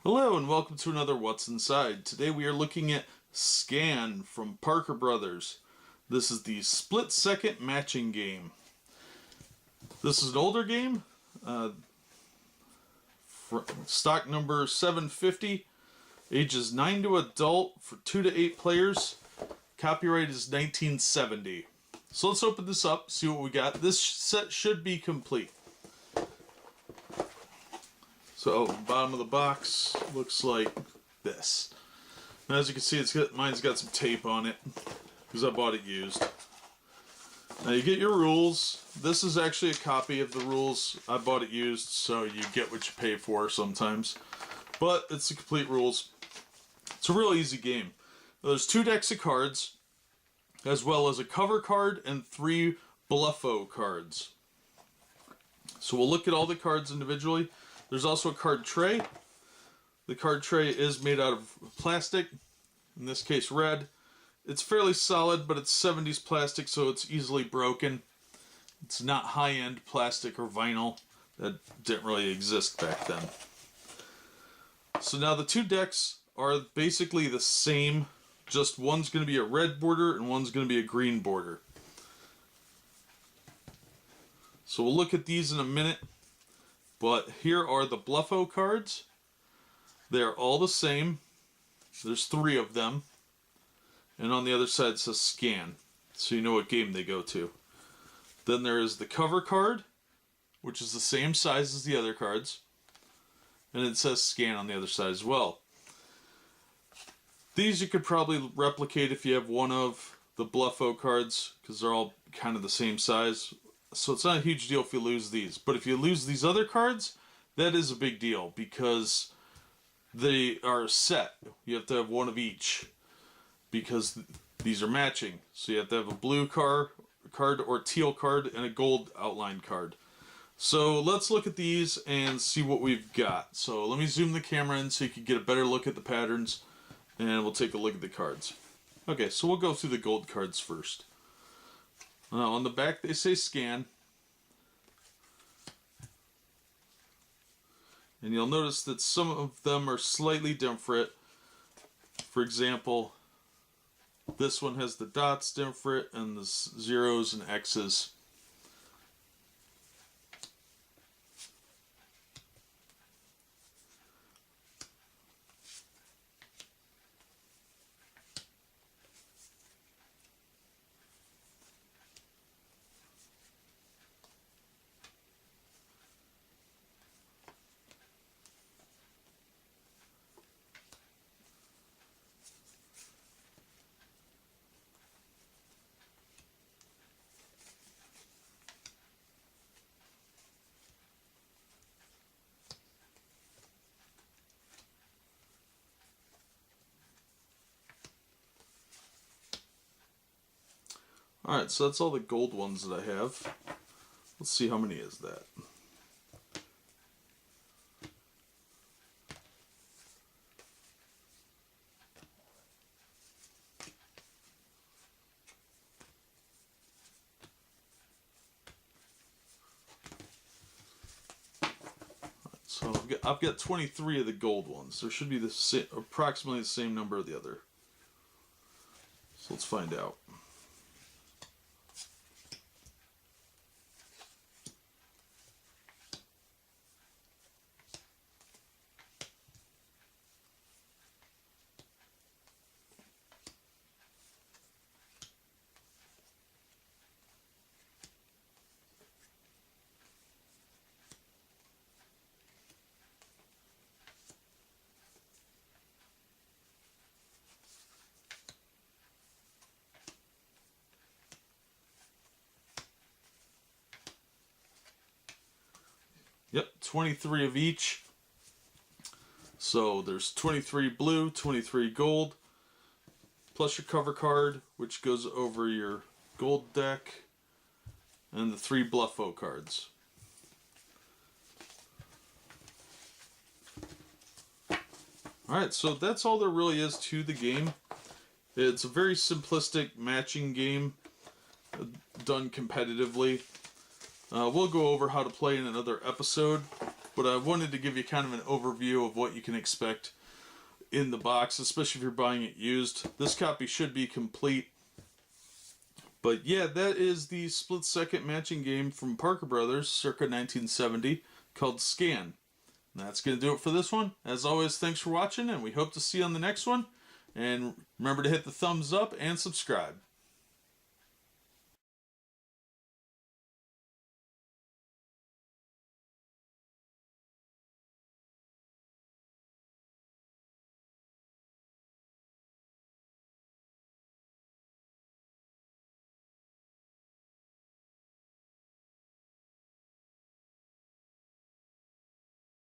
Hello and welcome to another What's Inside. Today we are looking at Scan from Parker Brothers. This is the split-second matching game. This is an older game, stock number 750, ages 9 to adult for 2 to 8 players. Copyright is 1970. So let's open this up, see what we got. This set should be complete. So, bottom of the box looks like this. And as you can see, mine's got some tape on it because I bought it used. Now you get your rules. This is actually a copy of the rules. I bought it used, so you get what you pay for sometimes. But it's the complete rules. It's a real easy game. There's 2 decks of cards, as well as a cover card and 3 bluffo cards. So we'll look at all the cards individually. There's also a card tray. The card tray is made out of plastic, in this case red. It's fairly solid, but it's 70s plastic, so it's easily broken. It's not high-end plastic or vinyl. That didn't really exist back then. So now the 2 decks are basically the same, just one's going to be a red border and one's going to be a green border. So we'll look at these in a minute. But here are the bluffo cards. They're all the same. There's 3 of them. And on the other side it says Scan, so you know what game they go to. Then there is the cover card, which is the same size as the other cards. And it says Scan on the other side as well. These you could probably replicate if you have one of the bluffo cards, because they're all kind of the same size. So it's not a huge deal if you lose these. But if you lose these other cards, that is a big deal because they are set. You have to have one of each because these are matching. So you have to have a blue card or teal card and a gold outline card. So let's look at these and see what we've got. So let me zoom the camera in so you can get a better look at the patterns, and we'll take a look at the cards. Okay, so we'll go through the gold cards first. On the back they say Scan. And you'll notice that some of them are slightly different. For example, this one has the dots different and the zeros and X's. Alright, so that's all the gold ones that I have. Let's see how many is that. So I've got 23 of the gold ones. There should be approximately the same number of the other. So let's find out. Yep, 23 of each. So there's 23 blue, 23 gold, plus your cover card, which goes over your gold deck, and the 3 bluffo cards. Alright, so that's all there really is to the game. It's a very simplistic matching game done competitively. We'll go over how to play in another episode. but I wanted to give you kind of an overview of what you can expect in the box, especially if you're buying it used. This copy should be complete. But yeah, that is the split-second matching game from Parker Brothers, circa 1970, called Scan. And that's going to do it for this one. As always, thanks for watching, and we hope to see you on the next one. And remember to hit the thumbs up and subscribe.